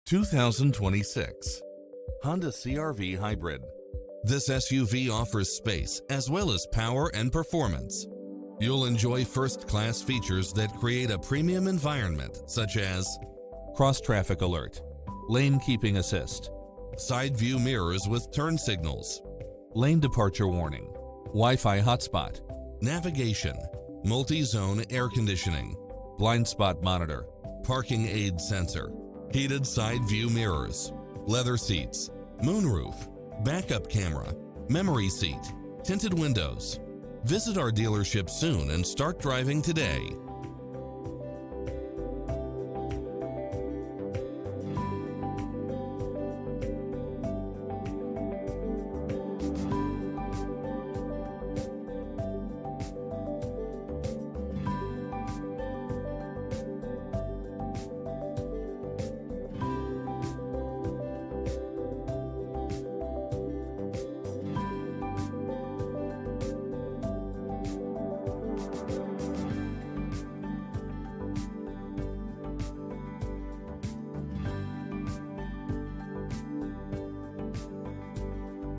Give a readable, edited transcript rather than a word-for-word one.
2026 Honda CR-V Hybrid. This SUV offers space as well as power and performance. You'll enjoy first-class features that create a premium environment, such as cross-traffic alert, lane keeping assist, side view mirrors with turn signals, lane departure warning, Wi-Fi hotspot, navigation, multi-zone air conditioning, blind spot monitor, parking aid sensor, heated side view mirrors, leather seats, moonroof, backup camera, memory seat, tinted windows. Visit our dealership soon and start driving today.